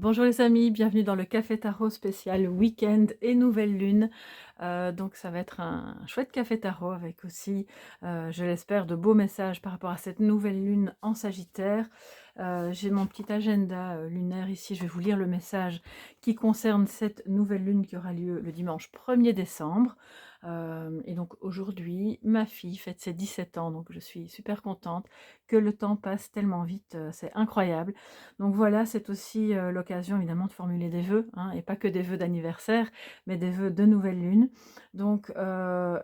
Bonjour les amis, bienvenue dans le Café Tarot spécial week-end et nouvelle lune. Donc ça va être un chouette Café Tarot avec aussi, je l'espère, de beaux messages par rapport à cette nouvelle lune en Sagittaire. J'ai mon petit agenda lunaire ici, je vais vous lire le message qui concerne cette nouvelle lune qui aura lieu le dimanche 1er décembre. Et donc aujourd'hui, ma fille fête ses 17 ans, donc je suis super contente que le temps passe tellement vite, c'est incroyable. Donc voilà, c'est aussi l'occasion évidemment de formuler des vœux, hein, et pas que des vœux d'anniversaire, mais des vœux de nouvelle lune. Donc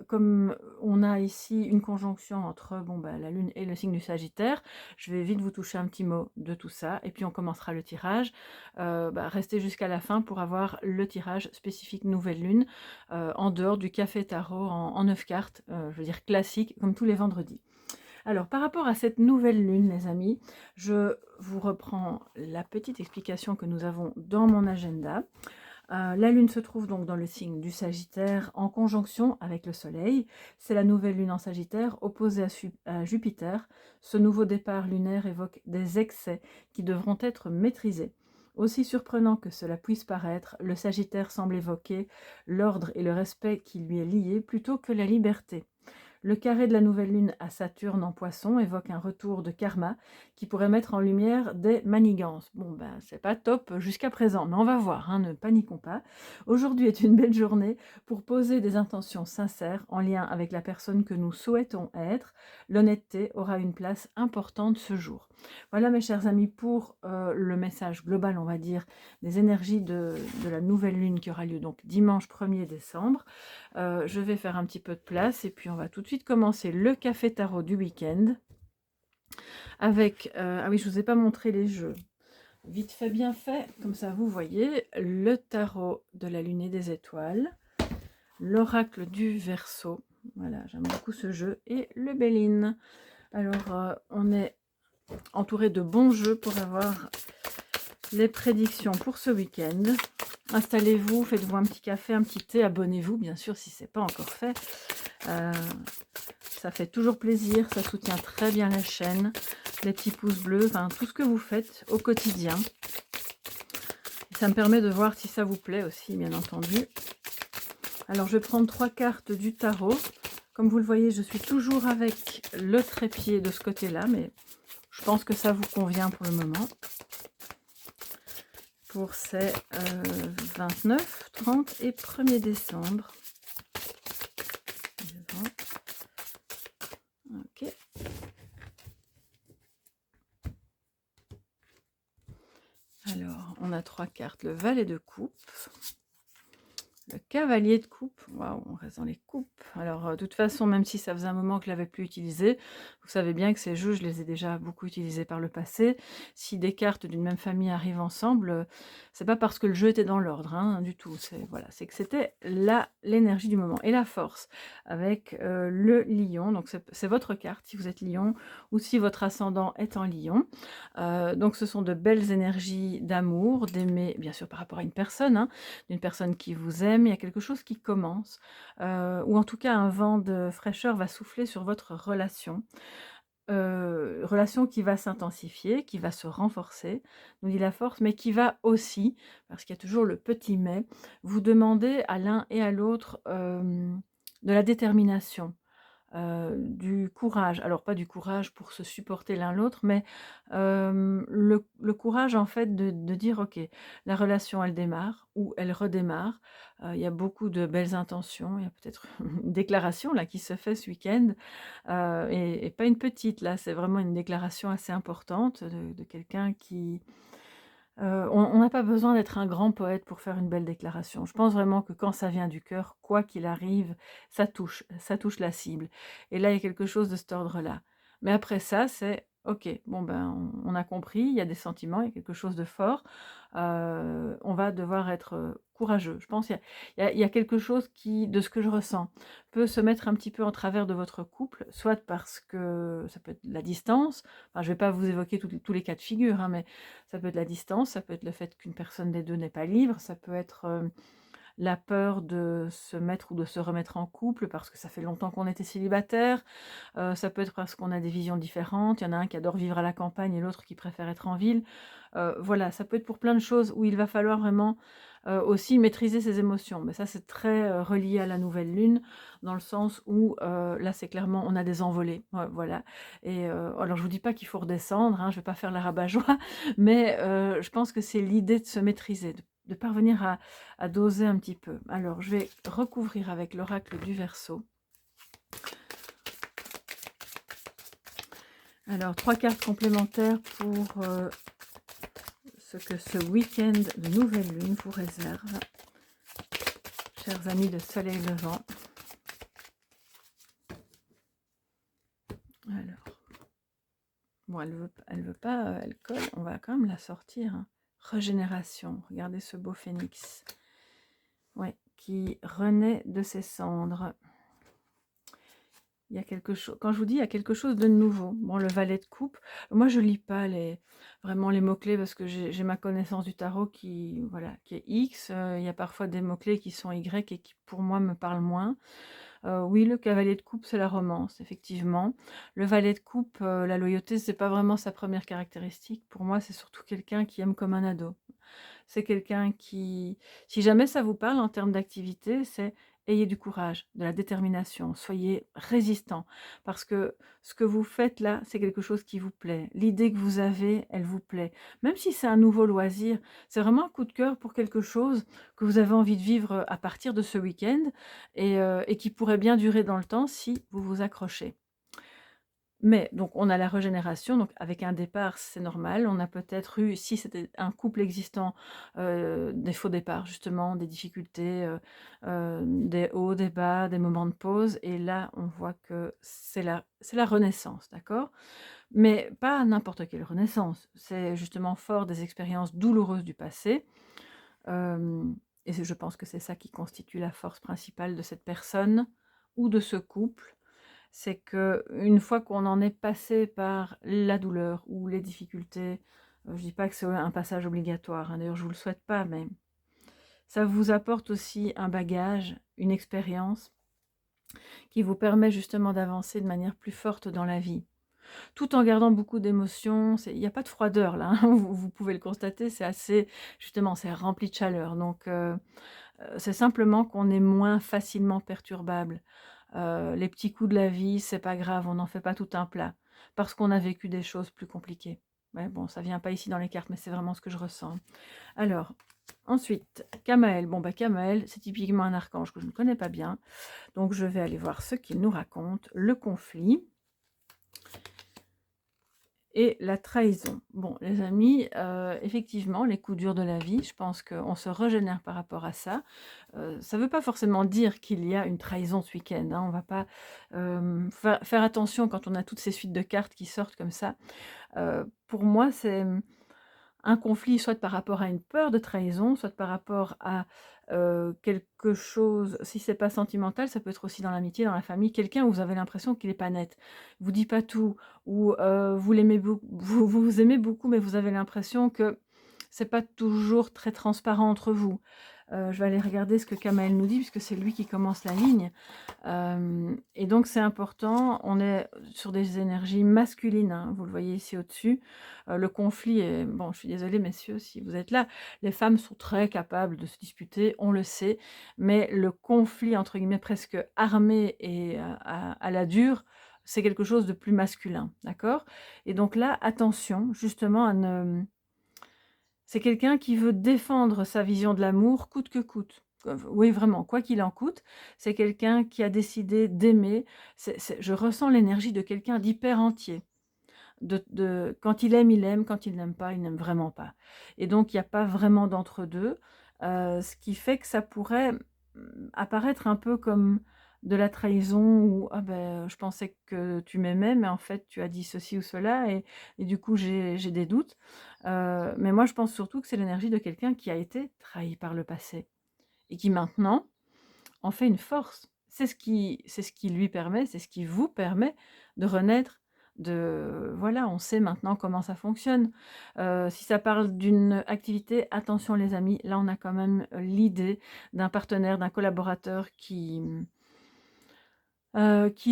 comme on a ici une conjonction entre la lune et le signe du Sagittaire, je vais vite vous toucher un petit mot de tout ça, et puis on commencera le tirage. Restez jusqu'à la fin pour avoir le tirage spécifique nouvelle lune, en dehors du café tarot en 9 cartes, je veux dire classique, comme tous les vendredis. Alors, par rapport à cette nouvelle lune, les amis, je vous reprends la petite explication que nous avons dans mon agenda. La lune se trouve donc dans le signe du Sagittaire en conjonction avec le Soleil. C'est la nouvelle lune en Sagittaire opposée à Jupiter. Ce nouveau départ lunaire évoque des excès qui devront être maîtrisés. Aussi surprenant que cela puisse paraître, le Sagittaire semble évoquer l'ordre et le respect qui lui est lié plutôt que la liberté. Le carré de la nouvelle lune à Saturne en Poisson évoque un retour de karma qui pourrait mettre en lumière des manigances. C'est pas top jusqu'à présent, mais on va voir, hein, ne paniquons pas. Aujourd'hui est une belle journée pour poser des intentions sincères en lien avec la personne que nous souhaitons être. L'honnêteté aura une place importante ce jour. Voilà mes chers amis pour le message global, on va dire, des énergies de la nouvelle lune qui aura lieu donc dimanche 1er décembre. Je vais faire un petit peu de place et puis on va tout de suite commencer le café tarot du week-end avec, ah oui, je vous ai pas montré les jeux. Vite fait, bien fait, comme ça vous voyez, le tarot de la lune et des étoiles, l'oracle du Verseau, voilà, j'aime beaucoup ce jeu, et le Béline. Alors, on est entouré de bons jeux pour avoir les prédictions pour ce week-end. Installez-vous, faites-vous un petit café, un petit thé, abonnez-vous bien sûr si ce n'est pas encore fait. Ça fait toujours plaisir, ça soutient très bien la chaîne, les petits pouces bleus, enfin tout ce que vous faites au quotidien. Et ça me permet de voir si ça vous plaît aussi, bien entendu. Alors je vais prendre 3 cartes du tarot. Comme vous le voyez, je suis toujours avec le trépied de ce côté-là, mais je pense que ça vous convient pour le moment. Pour ces 29, 30 et 1er décembre. Ok. Alors, on a 3 cartes. Le valet de coupe, le cavalier de coupe. Waouh, on reste dans les coupes. Alors, de toute façon, même si ça faisait un moment que je ne l'avais plus utilisé, vous savez bien que ces jeux, je les ai déjà beaucoup utilisés par le passé. Si des cartes d'une même famille arrivent ensemble, c'est pas parce que le jeu était dans l'ordre, hein, du tout. C'est que c'était l'énergie du moment et la force avec le lion. Donc, c'est votre carte si vous êtes lion ou si votre ascendant est en lion. Donc, ce sont de belles énergies d'amour, d'aimer, bien sûr, par rapport à une personne, hein, d'une personne qui vous aime. Il y a quelque chose qui commence, ou en tout cas un vent de fraîcheur va souffler sur votre relation. Relation qui va s'intensifier, qui va se renforcer, nous dit la force, mais qui va aussi, parce qu'il y a toujours le petit mais, vous demander à l'un et à l'autre de la détermination. Du courage, alors pas du courage pour se supporter l'un l'autre, mais le courage en fait de dire ok, la relation elle démarre ou elle redémarre. Il y a beaucoup de belles intentions, il y a peut-être une déclaration là qui se fait ce week-end, et pas une petite là, c'est vraiment une déclaration assez importante de quelqu'un qui, on n'a pas besoin d'être un grand poète pour faire une belle déclaration. Je pense vraiment que quand ça vient du cœur, quoi qu'il arrive, ça touche la cible. Et là, il y a quelque chose de cet ordre-là. Mais après ça, c'est OK, on a compris, il y a des sentiments, il y a quelque chose de fort. On va devoir être courageux. Je pense qu'il y a quelque chose qui, de ce que je ressens, peut se mettre un petit peu en travers de votre couple, soit parce que ça peut être la distance. Enfin, je ne vais pas vous évoquer tous les cas de figure, hein, mais ça peut être la distance, ça peut être le fait qu'une personne des deux n'est pas libre, ça peut être la peur de se mettre ou de se remettre en couple parce que ça fait longtemps qu'on était célibataire. Ça peut être parce qu'on a des visions différentes. Il y en a un qui adore vivre à la campagne et l'autre qui préfère être en ville. Voilà, ça peut être pour plein de choses où il va falloir vraiment, aussi maîtriser ses émotions. Mais ça, c'est très, relié à la nouvelle lune, dans le sens où, là, c'est clairement on a des envolées. Ouais, voilà et alors je vous dis pas qu'il faut redescendre, hein, je vais pas faire la rabat-joie, mais je pense que c'est l'idée de se maîtriser, de parvenir à doser un petit peu. Alors je vais recouvrir avec l'oracle du Verseau. Alors 3 cartes complémentaires pour, ce que ce week-end de nouvelle lune vous réserve. Chers amis de soleil levant. Alors, bon, elle veut pas, elle colle. On va quand même la sortir, hein. Régénération. Regardez ce beau phénix. Ouais, qui renaît de ses cendres. Il y a quelque chose. Quand je vous dis, il y a quelque chose de nouveau. Bon, le valet de coupe. Moi, je lis pas vraiment les mots-clés parce que j'ai ma connaissance du tarot voilà, qui est X. Il y a parfois des mots-clés qui sont Y et qui, pour moi, me parlent moins. Oui, le cavalier de coupe, c'est la romance, effectivement. Le valet de coupe, la loyauté, c'est pas vraiment sa première caractéristique. Pour moi, c'est surtout quelqu'un qui aime comme un ado. C'est quelqu'un qui, si jamais ça vous parle en termes d'activité, c'est ayez du courage, de la détermination, soyez résistant, parce que ce que vous faites là, c'est quelque chose qui vous plaît. L'idée que vous avez, elle vous plaît. Même si c'est un nouveau loisir, c'est vraiment un coup de cœur pour quelque chose que vous avez envie de vivre à partir de ce week-end et qui pourrait bien durer dans le temps si vous vous accrochez. Mais donc on a la régénération, donc avec un départ, c'est normal. On a peut-être eu, si c'était un couple existant, des faux départs justement, des difficultés, des hauts, des bas, des moments de pause et là, on voit que c'est la renaissance, d'accord? Mais pas n'importe quelle renaissance. C'est justement fort des expériences douloureuses du passé, et je pense que c'est ça qui constitue la force principale de cette personne ou de ce couple. C'est que une fois qu'on en est passé par la douleur ou les difficultés, je dis pas que c'est un passage obligatoire, hein, d'ailleurs je vous le souhaite pas, mais ça vous apporte aussi un bagage, une expérience qui vous permet justement d'avancer de manière plus forte dans la vie. Tout en gardant beaucoup d'émotions, il y a pas de froideur là, hein, vous pouvez le constater, c'est assez justement, c'est rempli de chaleur donc c'est simplement qu'on est moins facilement perturbable. Les petits coups de la vie, c'est pas grave, on n'en fait pas tout un plat, parce qu'on a vécu des choses plus compliquées. Ouais, bon, ça vient pas ici dans les cartes, mais c'est vraiment ce que je ressens. Alors, ensuite, Camaël. Bon, bah Camaël, c'est typiquement un archange que je ne connais pas bien, donc je vais aller voir ce qu'il nous raconte. Le conflit et la trahison. Bon, les amis, effectivement, les coups durs de la vie, je pense qu'on se régénère par rapport à ça. Ça ne veut pas forcément dire qu'il y a une trahison ce week-end, hein. On va pas, faire attention quand on a toutes ces suites de cartes qui sortent comme ça. Pour moi, c'est, un conflit soit par rapport à une peur de trahison, soit par rapport à, quelque chose si c'est pas sentimental, ça peut être aussi dans l'amitié, dans la famille, quelqu'un où vous avez l'impression qu'il est pas net. Vous dit pas tout ou, vous l'aimez vous aimez beaucoup, mais vous avez l'impression que c'est pas toujours très transparent entre vous. Je vais aller regarder ce que Kamaël nous dit puisque c'est lui qui commence la ligne. Et donc c'est important, on est sur des énergies masculines, hein, vous le voyez ici au-dessus. Le conflit est bon, je suis désolée messieurs si vous êtes là, les femmes sont très capables de se disputer, on le sait, mais le conflit entre guillemets «presque armé» et à la dure, c'est quelque chose de plus masculin, d'accord? Et donc là, attention justement à ne c'est quelqu'un qui veut défendre sa vision de l'amour coûte que coûte. Oui, vraiment, quoi qu'il en coûte. C'est quelqu'un qui a décidé d'aimer. Je ressens l'énergie de quelqu'un d'hyper entier. Quand il aime, quand il n'aime pas, il n'aime vraiment pas. Et donc, il n'y a pas vraiment d'entre-deux. Ce qui fait que ça pourrait apparaître un peu comme de la trahison ou ah ben, je pensais que tu m'aimais, mais en fait, tu as dit ceci ou cela, et du coup, j'ai des doutes. Mais moi, je pense surtout que c'est l'énergie de quelqu'un qui a été trahi par le passé et qui maintenant en fait une force. C'est ce qui lui permet, c'est ce qui vous permet de renaître Voilà, on sait maintenant comment ça fonctionne. Si ça parle d'une activité, attention les amis, là on a quand même l'idée d'un partenaire, d'un collaborateur qui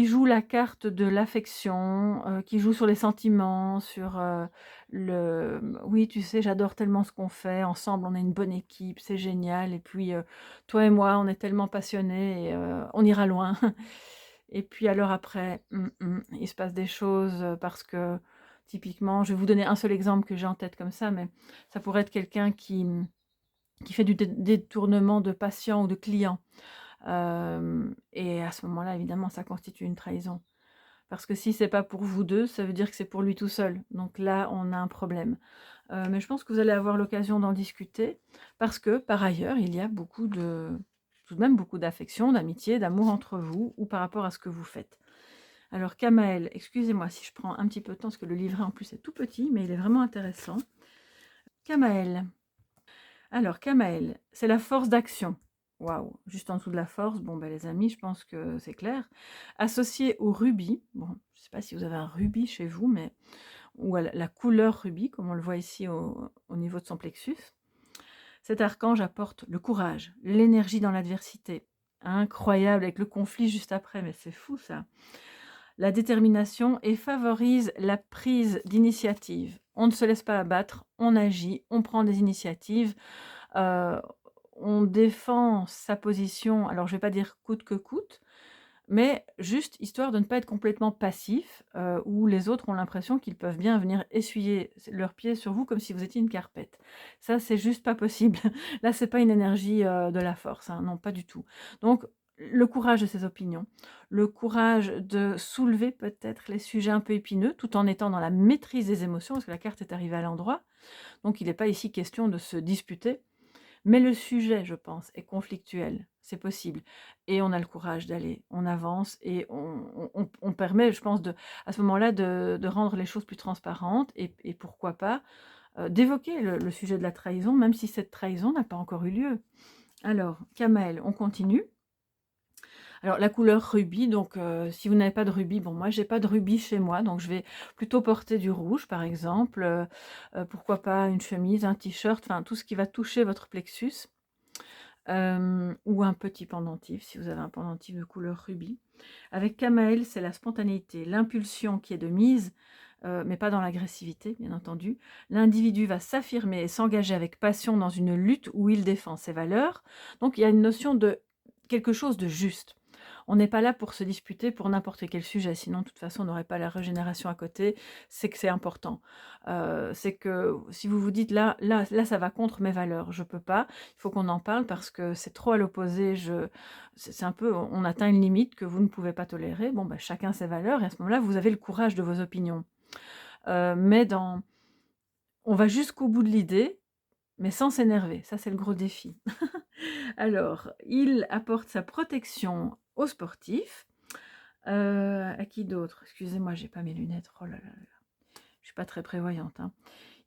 joue la carte de l'affection, qui joue sur les sentiments, sur, «Oui, tu sais, j'adore tellement ce qu'on fait, ensemble, on est une bonne équipe, c'est génial et puis, toi et moi, on est tellement passionnés et on ira loin». Et puis alors après, il se passe des choses, parce que typiquement, je vais vous donner un seul exemple que j'ai en tête comme ça, mais ça pourrait être quelqu'un qui fait du détournement de patients ou de clients. Et à ce moment-là, évidemment, ça constitue une trahison. Parce que si c'est pas pour vous 2, ça veut dire que c'est pour lui tout seul. Donc là, on a un problème. Mais je pense que vous allez avoir l'occasion d'en discuter parce que, par ailleurs, il y a tout de même beaucoup d'affection, d'amitié, d'amour entre vous ou par rapport à ce que vous faites. Alors Kamaël, excusez-moi si je prends un petit peu de temps parce que le livret en plus est tout petit, mais il est vraiment intéressant. Kamaël. Alors, Kamaël, c'est la force d'action. Waouh, juste en dessous de la force, bon, ben, les amis, je pense que c'est clair. Associé au rubis, bon, je ne sais pas si vous avez un rubis chez vous, mais ou à la couleur rubis, comme on le voit ici au niveau de son plexus. Cet archange apporte le courage, l'énergie dans l'adversité. Incroyable, avec le conflit juste après, mais c'est fou ça. La détermination et favorise la prise d'initiative. On ne se laisse pas abattre, on agit, on prend des initiatives. Heu, on défend sa position, alors je vais pas dire coûte que coûte, mais juste histoire de ne pas être complètement passif, où les autres ont l'impression qu'ils peuvent bien venir essuyer leurs pieds sur vous comme si vous étiez une carpette. Ça, c'est juste pas possible. Là, c'est pas une énergie, de la force, hein, non, pas du tout. Donc le courage de ses opinions, le courage de soulever peut-être les sujets un peu épineux, tout en étant dans la maîtrise des émotions, parce que la carte est arrivée à l'endroit. Donc il n'est pas ici question de se disputer, mais le sujet, je pense, est conflictuel, c'est possible et on a le courage d'aller, on avance et on permet, je pense, à ce moment-là, de rendre les choses plus transparentes et pourquoi pas, d'évoquer le sujet de la trahison, même si cette trahison n'a pas encore eu lieu. Alors, Kamaël, on continue. Alors la couleur rubis, donc si vous n'avez pas de rubis, bon moi j'ai pas de rubis chez moi, donc je vais plutôt porter du rouge par exemple, pourquoi pas une chemise, un t-shirt, enfin tout ce qui va toucher votre plexus, ou un petit pendentif si vous avez un pendentif de couleur rubis. Avec Kamaël, c'est la spontanéité, l'impulsion qui est de mise, mais pas dans l'agressivité bien entendu. L'individu va s'affirmer et s'engager avec passion dans une lutte où il défend ses valeurs, donc il y a une notion de quelque chose de juste. On n'est pas là pour se disputer pour n'importe quel sujet, sinon de toute façon on n'aurait pas la régénération à côté, c'est que c'est important. C'est que si vous vous dites: «Là ça va contre mes valeurs, je peux pas, il faut qu'on en parle parce que c'est trop à l'opposé, c'est un peu on atteint une limite que vous ne pouvez pas tolérer». Bon, bah, chacun ses valeurs et à ce moment-là, vous avez le courage de vos opinions. Mais dans on va jusqu'au bout de l'idée, mais sans s'énerver, ça c'est le gros défi. Alors, il apporte sa protection aux sportifs. À qui d'autre? Excusez-moi, j'ai pas mes lunettes. Oh là là là là. Je suis pas très prévoyante, hein.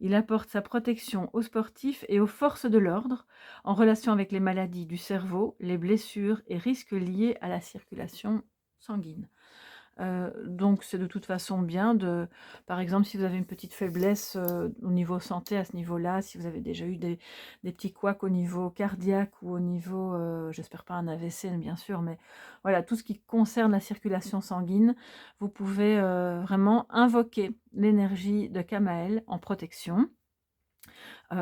Il apporte sa protection aux sportifs et aux forces de l'ordre en relation avec les maladies du cerveau, les blessures et risques liés à la circulation sanguine. Donc c'est de toute façon bien par exemple, si vous avez une petite faiblesse, au niveau santé à ce niveau-là, si vous avez déjà eu des petits couacs au niveau cardiaque ou au niveau, j'espère pas un AVC bien sûr, mais voilà, tout ce qui concerne la circulation sanguine, vous pouvez, vraiment invoquer l'énergie de Kamaël en protection,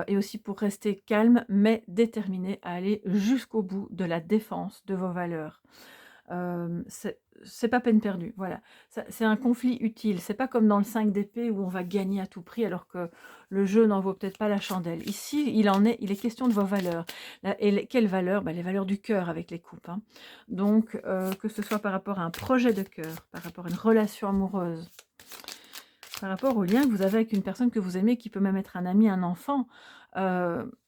et aussi pour rester calme mais déterminé à aller jusqu'au bout de la défense de vos valeurs. C'est pas peine perdue, voilà. C'est un conflit utile. C'est pas comme dans le 5 d'épée où on va gagner à tout prix alors que le jeu n'en vaut peut-être pas la chandelle. Ici, il est question de vos valeurs. Quelles valeurs? Bah, les valeurs du cœur avec les coupes, hein. Donc, que ce soit par rapport à un projet de cœur, par rapport à une relation amoureuse, par rapport au lien que vous avez avec une personne que vous aimez, qui peut même être un ami, un enfant,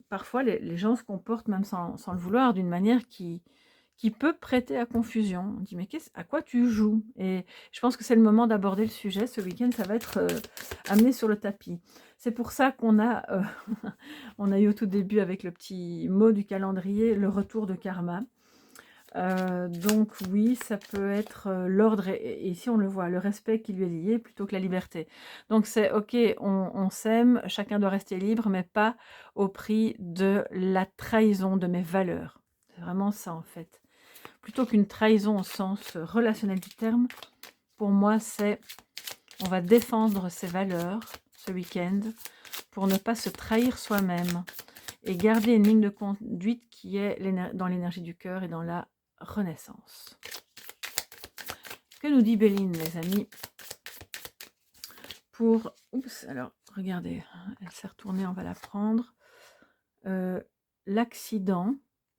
parfois les gens se comportent même sans le vouloir d'une manière qui peut prêter à confusion. On dit: «Mais à quoi tu joues?» Et je pense que c'est le moment d'aborder le sujet. Ce week-end, ça va être, amené sur le tapis. C'est pour ça qu'on a, on a eu au tout début avec le petit mot du calendrier, le retour de karma. Donc oui, ça peut être, l'ordre et ici on le voit, le respect qui lui est lié plutôt que la liberté. Donc c'est OK, on s'aime, chacun doit rester libre, mais pas au prix de la trahison de mes valeurs. C'est vraiment ça en fait. Plutôt qu'une trahison au sens, relationnel du terme, pour moi c'est on va défendre ses valeurs ce week-end pour ne pas se trahir soi-même et garder une ligne de conduite qui est dans l'énergie du cœur et dans la renaissance. Que nous dit Béline, les amis, pour... Oups, alors, regardez, elle s'est retournée, on va la prendre. L'accident,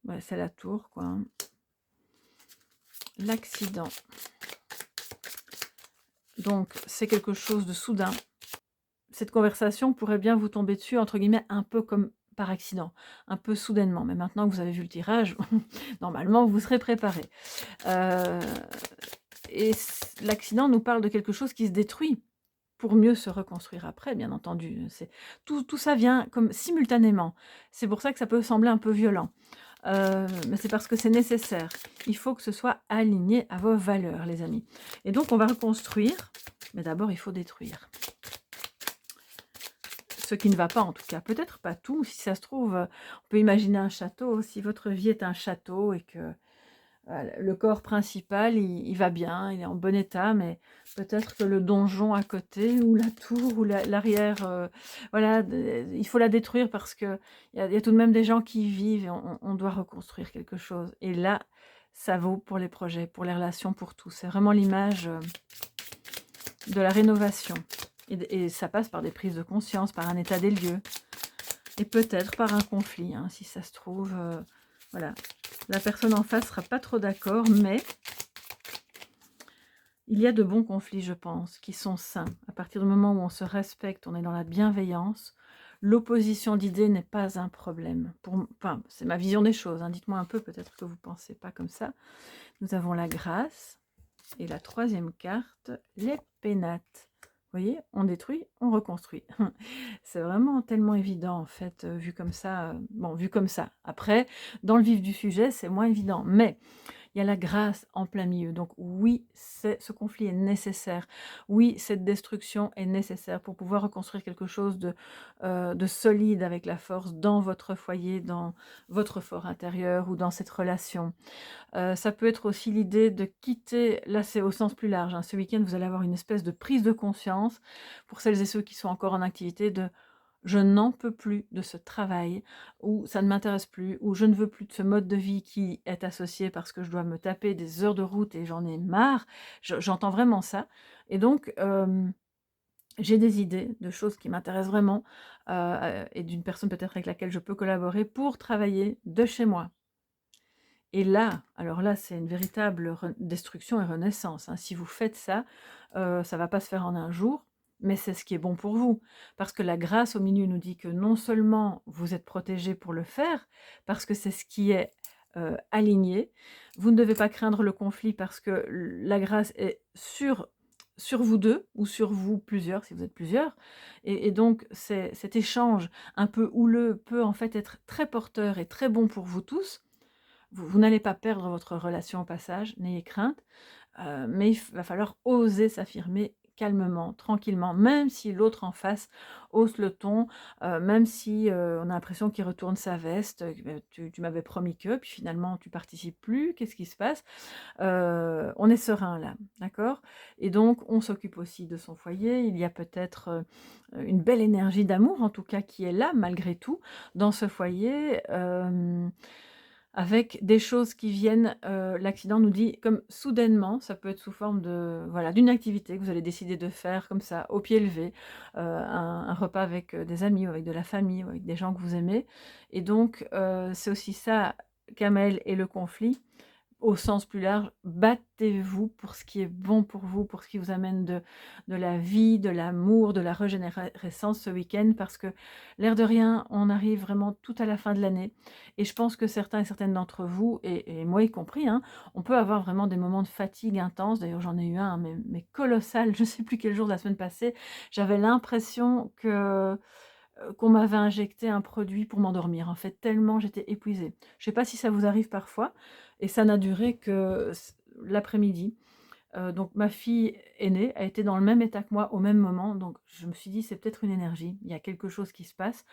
ouais, c'est la tour, quoi. L'accident. Donc, c'est quelque chose de soudain. Cette conversation pourrait bien vous tomber dessus, entre guillemets, un peu comme par accident, un peu soudainement. Mais maintenant que vous avez vu le tirage, normalement, vous serez préparé. Et l'accident nous parle de quelque chose qui se détruit pour mieux se reconstruire après, bien entendu. Tout ça vient comme simultanément. C'est pour ça que ça peut sembler un peu violent. Mais c'est parce que c'est nécessaire. Il faut que ce soit aligné à vos valeurs, les amis. Et donc, on va reconstruire, mais d'abord, il faut détruire. Ce qui ne va pas, en tout cas. Peut-être pas tout. Si ça se trouve, on peut imaginer un château. Si votre vie est un château et que le corps principal, il va bien, il est en bon état, mais peut-être que le donjon à côté, ou la tour, ou l'arrière, voilà, il faut la détruire parce qu'il y a tout de même des gens qui y vivent et on doit reconstruire quelque chose. Et là, ça vaut pour les projets, pour les relations, pour tout. C'est vraiment l'image de la rénovation. Et ça passe par des prises de conscience, par un état des lieux, et peut-être par un conflit, hein, si ça se trouve. Voilà. La personne en face sera pas trop d'accord, mais il y a de bons conflits, je pense, qui sont sains. À partir du moment où on se respecte, on est dans la bienveillance, l'opposition d'idées n'est pas un problème. Enfin, c'est ma vision des choses, hein. Dites-moi un peu, peut-être que vous ne pensez pas comme ça. Nous avons la grâce et la troisième carte, les pénates. Vous voyez, on détruit, on reconstruit. C'est vraiment tellement évident, en fait, vu comme ça. Bon, vu comme ça. Après, dans le vif du sujet, c'est moins évident. Mais il y a la grâce en plein milieu. Donc oui, ce conflit est nécessaire. Oui, cette destruction est nécessaire pour pouvoir reconstruire quelque chose de solide avec la force dans votre foyer, dans votre fort intérieur ou dans cette relation. Ça peut être aussi l'idée de quitter, là c'est au sens plus large, hein, ce week-end vous allez avoir une espèce de prise de conscience pour celles et ceux qui sont encore en activité de je n'en peux plus de ce travail, ou ça ne m'intéresse plus, ou je ne veux plus de ce mode de vie qui est associé parce que je dois me taper des heures de route et j'en ai marre. J'entends vraiment ça. Et donc, j'ai des idées de choses qui m'intéressent vraiment et d'une personne peut-être avec laquelle je peux collaborer pour travailler de chez moi. Et là, alors là, c'est une véritable destruction et renaissance, hein. Si vous faites ça, ça va pas se faire en un jour, mais c'est ce qui est bon pour vous. Parce que la grâce au milieu nous dit que non seulement vous êtes protégés pour le faire, parce que c'est ce qui est aligné, vous ne devez pas craindre le conflit parce que la grâce est sur vous deux ou sur vous plusieurs, si vous êtes plusieurs. Et donc, cet échange un peu houleux peut en fait être très porteur et très bon pour vous tous. Vous n'allez pas perdre votre relation au passage, n'ayez crainte, mais il va falloir oser s'affirmer calmement, tranquillement, même si l'autre en face hausse le ton, même si, on a l'impression qu'il retourne sa veste, «Tu m'avais promis que», puis finalement tu participes plus, qu'est-ce qui se passe? On est serein là, d'accord? Et donc on s'occupe aussi de son foyer. Il y a peut-être, une belle énergie d'amour, en tout cas, qui est là malgré tout, dans ce foyer, avec des choses qui viennent, l'accident nous dit comme soudainement, ça peut être sous forme de voilà, d'une activité que vous allez décider de faire comme ça, au pied levé, un repas avec, des amis ou avec de la famille ou avec des gens que vous aimez. Et donc c'est aussi ça, Kamel et le conflit. Au sens plus large, battez-vous pour ce qui est bon pour vous, pour ce qui vous amène de la vie, de l'amour, de la régénérescence ce week-end, parce que l'air de rien, on arrive vraiment tout à la fin de l'année. Et je pense que certains et certaines d'entre vous, et moi y compris, hein, on peut avoir vraiment des moments de fatigue intense. D'ailleurs, j'en ai eu un, mais colossal. Je ne sais plus quel jour de la semaine passée. J'avais l'impression que qu'on m'avait injecté un produit pour m'endormir, en fait, tellement j'étais épuisée. Je sais pas si ça vous arrive parfois et ça n'a duré que l'après-midi. Donc ma fille aînée a été dans le même état que moi au même moment, donc je me suis dit: «C'est peut-être une énergie, il y a quelque chose qui se passe».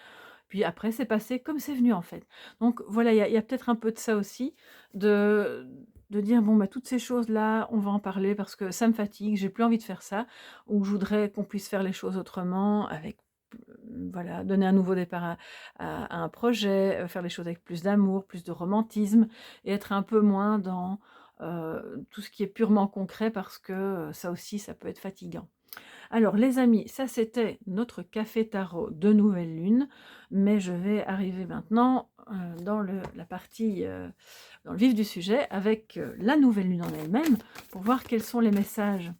Puis après c'est passé comme c'est venu, en fait. Donc voilà, il y a peut-être un peu de ça aussi, de dire: «Bon, bah, toutes ces choses-là, on va en parler parce que ça me fatigue, j'ai plus envie de faire ça» ou «Je voudrais qu'on puisse faire les choses autrement avec». Voilà, donner un nouveau départ à un projet, faire les choses avec plus d'amour, plus de romantisme et être un peu moins dans, tout ce qui est purement concret parce que, ça aussi, ça peut être fatigant. Alors les amis, ça c'était notre café tarot de nouvelle lune, mais je vais arriver maintenant, dans la partie, dans le vif du sujet avec, la nouvelle lune en elle-même pour voir quels sont les messages.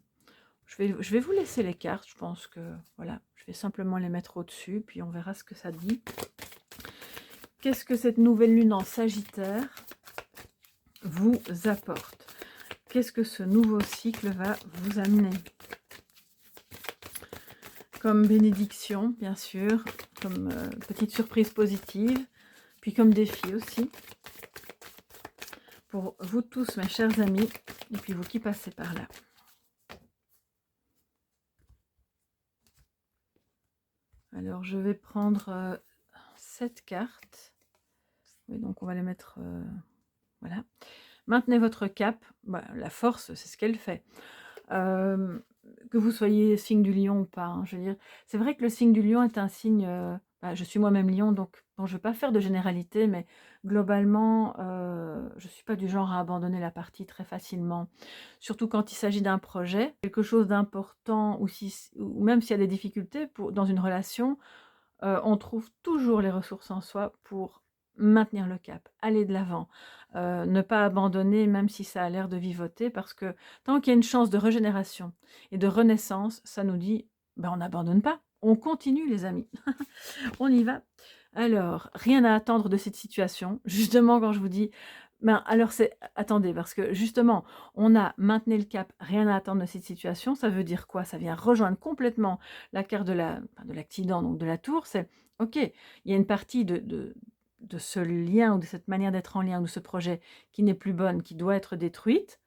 Je vais vous laisser les cartes, je pense que voilà, je vais simplement les mettre au-dessus, puis on verra ce que ça dit. Qu'est-ce que cette nouvelle lune en Sagittaire vous apporte? Qu'est-ce que ce nouveau cycle va vous amener? Comme bénédiction, bien sûr, comme petite surprise positive, puis comme défi aussi. Pour vous tous, mes chers amis, et puis vous qui passez par là. Alors, je vais prendre 7 cartes. Oui, donc on va les mettre, voilà. Maintenez votre cap. Bah, la force, c'est ce qu'elle fait. Que vous soyez signe du lion ou pas, hein, je veux dire, c'est vrai que le signe du lion est un signe, bah, je suis moi-même lion, donc bon, je ne vais pas faire de généralité, mais globalement, je ne suis pas du genre à abandonner la partie très facilement. Surtout quand il s'agit d'un projet, quelque chose d'important ou même s'il y a des difficultés dans une relation, on trouve toujours les ressources en soi pour maintenir le cap, aller de l'avant, ne pas abandonner même si ça a l'air de vivoter parce que tant qu'il y a une chance de régénération et de renaissance, ça nous dit: «Ben, on n'abandonne pas, on continue les amis, on y va». Alors, rien à attendre de cette situation. Justement quand je vous dis ben, alors c'est attendez parce que justement, on a maintenu le cap, rien à attendre de cette situation, ça veut dire quoi? Ça vient rejoindre complètement la carte de l'accident, donc de la tour, c'est OK, il y a une partie de ce lien ou de cette manière d'être en lien ou de ce projet qui n'est plus bonne, qui doit être détruite,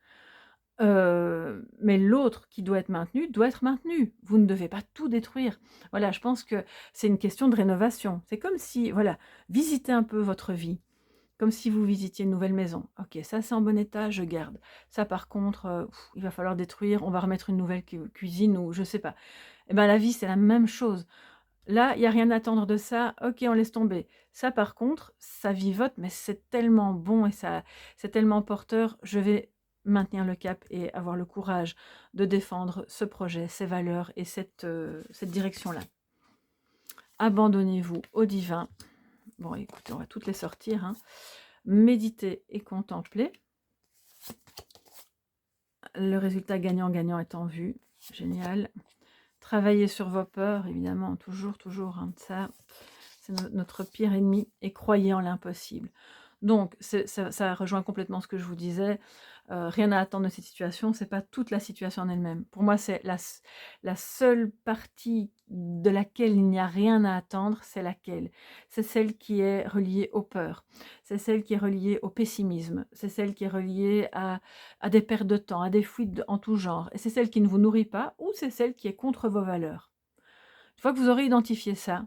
mais l'autre qui doit être maintenu, doit être maintenu. Vous ne devez pas tout détruire. Voilà, je pense que c'est une question de rénovation. C'est comme si, voilà, visitez un peu votre vie. Comme si vous visitiez une nouvelle maison. OK, ça c'est en bon état, je garde. Ça par contre, il va falloir détruire, on va remettre une nouvelle cuisine ou je sais pas. Et ben la vie, c'est la même chose. Là, il y a rien à attendre de ça, OK, on laisse tomber. Ça par contre, ça vivote, mais c'est tellement bon et c'est tellement porteur, je vais maintenir le cap et avoir le courage de défendre ce projet, ces valeurs et cette direction-là. Abandonnez-vous au divin. Bon, écoutez, on va toutes les sortir, hein. Méditer et contempler. Le résultat gagnant-gagnant est en vue. Génial. Travailler sur vos peurs, évidemment, toujours, toujours. Hein, ça, c'est notre pire ennemi. Et croyez en l'impossible. Donc, ça rejoint complètement ce que je vous disais. Rien à attendre de cette situation. C'est pas toute la situation en elle-même. Pour moi, c'est la seule partie de laquelle il n'y a rien à attendre, c'est laquelle? C'est celle qui est reliée aux peurs. C'est celle qui est reliée au pessimisme. C'est celle qui est reliée à des pertes de temps, à des fuites en tout genre. Et c'est celle qui ne vous nourrit pas ou c'est celle qui est contre vos valeurs. Une fois que vous aurez identifié ça,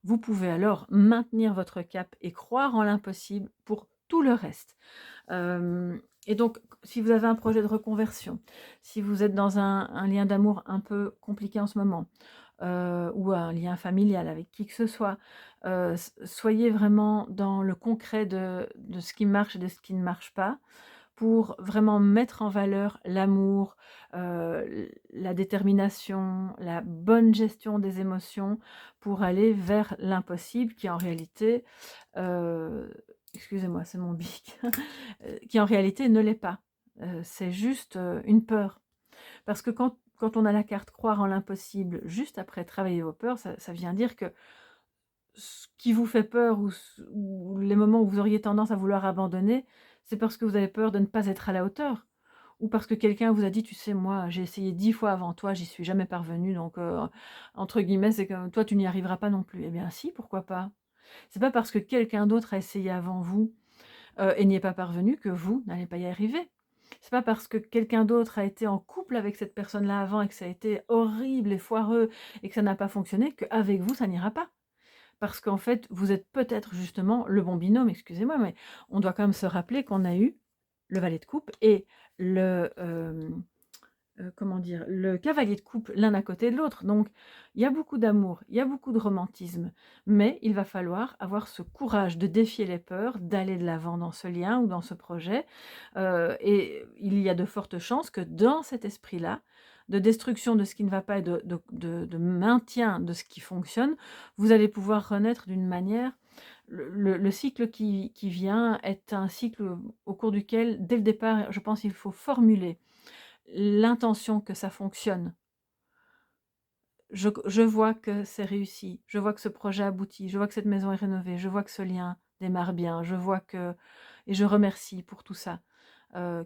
vous pouvez alors maintenir votre cap et croire en l'impossible pour tout le reste. Et donc, si vous avez un projet de reconversion, si vous êtes dans un lien d'amour un peu compliqué en ce moment, ou un lien familial avec qui que ce soit, soyez vraiment dans le concret de ce qui marche et de ce qui ne marche pas pour vraiment mettre en valeur l'amour, la détermination, la bonne gestion des émotions pour aller vers l'impossible qui en réalité, excusez-moi, c'est mon bic, qui en réalité ne l'est pas. C'est juste, une peur. Parce que quand on a la carte croire en l'impossible juste après travailler vos peurs, ça vient dire que ce qui vous fait peur ou les moments où vous auriez tendance à vouloir abandonner, c'est parce que vous avez peur de ne pas être à la hauteur ou parce que quelqu'un vous a dit: «Tu sais, moi, j'ai essayé 10 fois avant toi, j'y suis jamais parvenu, donc entre guillemets, c'est que toi, tu n'y arriveras pas non plus». Eh bien si, pourquoi pas? C'est pas parce que quelqu'un d'autre a essayé avant vous, et n'y est pas parvenu que vous n'allez pas y arriver. C'est pas parce que quelqu'un d'autre a été en couple avec cette personne-là avant et que ça a été horrible et foireux et que ça n'a pas fonctionné qu'avec vous, ça n'ira pas. Parce qu'en fait, vous êtes peut-être justement le bon binôme, excusez-moi, mais on doit quand même se rappeler qu'on a eu le valet de coupe et le, comment dire? Le cavalier de coupe l'un à côté de l'autre. Donc il y a beaucoup d'amour, il y a beaucoup de romantisme, mais il va falloir avoir ce courage de défier les peurs, d'aller de l'avant dans ce lien ou dans ce projet, et il y a de fortes chances que dans cet esprit-là, de destruction de ce qui ne va pas et de maintien de ce qui fonctionne, vous allez pouvoir renaître d'une manière le cycle qui vient est un cycle au cours duquel, dès le départ, je pense, il faut formuler l'intention que ça fonctionne. Je vois que c'est réussi, je vois que ce projet aboutit, je vois que cette maison est rénovée, je vois que ce lien démarre bien, je vois que et je remercie pour tout ça.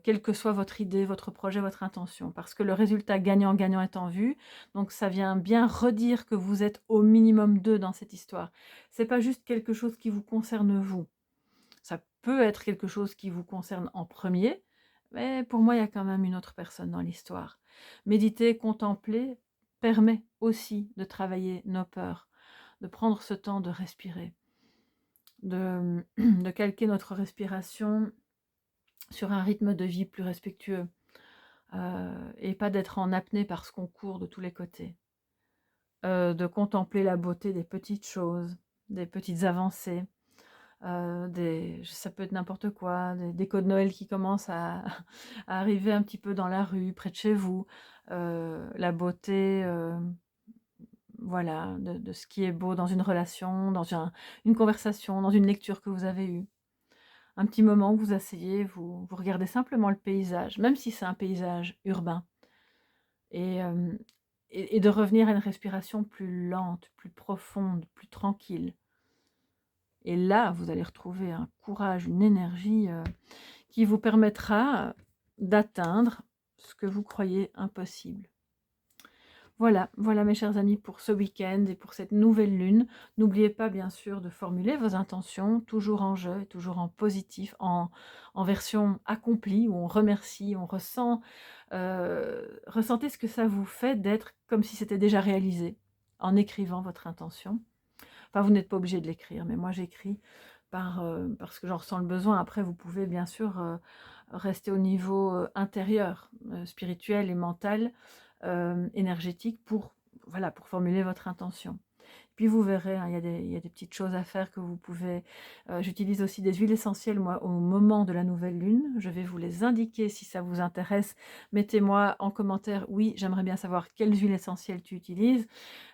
Quelle que soit votre idée, votre projet, votre intention, parce que le résultat gagnant-gagnant est en vue, donc ça vient bien redire que vous êtes au minimum 2 dans cette histoire. C'est pas juste quelque chose qui vous concerne vous. Ça peut être quelque chose qui vous concerne en premier, mais pour moi, il y a quand même une autre personne dans l'histoire. Méditer, contempler permet aussi de travailler nos peurs, de prendre ce temps de respirer, de calquer notre respiration sur un rythme de vie plus respectueux, et pas d'être en apnée parce qu'on court de tous les côtés. De contempler la beauté des petites choses, des petites avancées. Des ça peut être n'importe quoi, des décos de Noël qui commencent à à arriver un petit peu dans la rue, près de chez vous, la beauté, voilà, de ce qui est beau dans une relation, dans une conversation, dans une lecture que vous avez eue. Un petit moment où vous asseyez, vous regardez simplement le paysage, même si c'est un paysage urbain et et de revenir à une respiration plus lente, plus profonde, plus tranquille. Et là, vous allez retrouver un courage, une énergie, qui vous permettra d'atteindre ce que vous croyez impossible. Voilà, voilà mes chers amis pour ce week-end et pour cette nouvelle lune. N'oubliez pas bien sûr de formuler vos intentions, toujours en jeu, toujours en positif, en version accomplie, où on remercie, on ressent, ressentez ce que ça vous fait d'être comme si c'était déjà réalisé, en écrivant votre intention. Enfin, vous n'êtes pas obligé de l'écrire, mais moi j'écris parce que j'en ressens le besoin. Après, vous pouvez bien sûr, rester au niveau, intérieur, spirituel et mental, énergétique pour voilà, pour formuler votre intention. Puis vous verrez, hein, il y a des petites choses à faire que vous pouvez j'utilise aussi des huiles essentielles moi au moment de la nouvelle lune. Je vais vous les indiquer si ça vous intéresse. Mettez-moi en commentaire: «Oui, j'aimerais bien savoir quelles huiles essentielles tu utilises».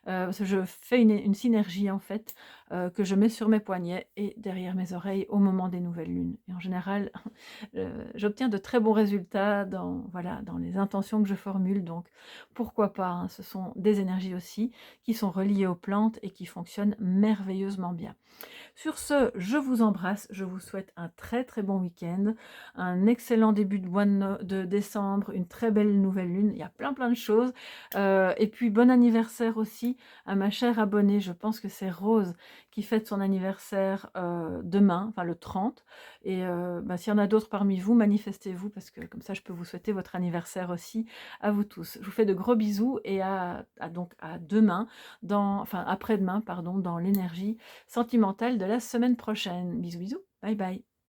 Parce que je fais une synergie en fait, que je mets sur mes poignets et derrière mes oreilles au moment des nouvelles lunes et en général, j'obtiens de très bons résultats dans voilà, dans les intentions que je formule donc pourquoi pas, hein? Ce sont des énergies aussi qui sont reliées aux plantes et qui fonctionnent merveilleusement bien. Sur ce, je vous embrasse, je vous souhaite un très très bon week-end, un excellent début de mois de décembre, une très belle nouvelle lune, il y a plein plein de choses. Et puis bon anniversaire aussi à ma chère abonnée, je pense que c'est Rose qui fête son anniversaire demain, enfin le 30. Et bah, s'il y en a d'autres parmi vous, manifestez-vous parce que comme ça je peux vous souhaiter votre anniversaire aussi à vous tous. Je vous fais de gros bisous et donc à demain, enfin après-demain, pardon, dans l'énergie sentimentale de la semaine prochaine. Bisous bisous, bye bye.